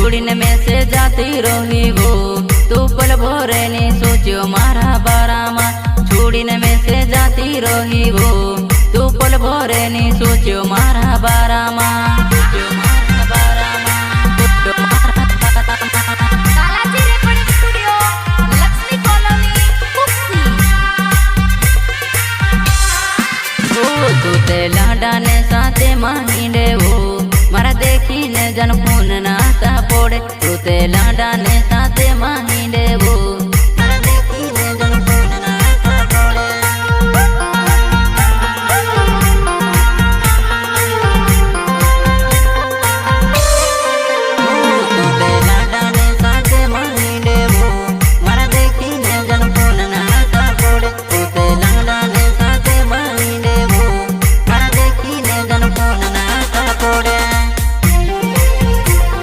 છોડીને મેસેજ જાતી રહી वो તું પલ ભરે ની સોચ્યો મારા બારામાં છોડીને મેસેજ જાતી રહી वो તું પલ ભરે ની સોચ્યો મારા બારામાં लाडा ने साथे माहिंडे वो मारा देखी ने जन फोन ना था पोड़े तू ते लाडा ने साथे माहिंडे वो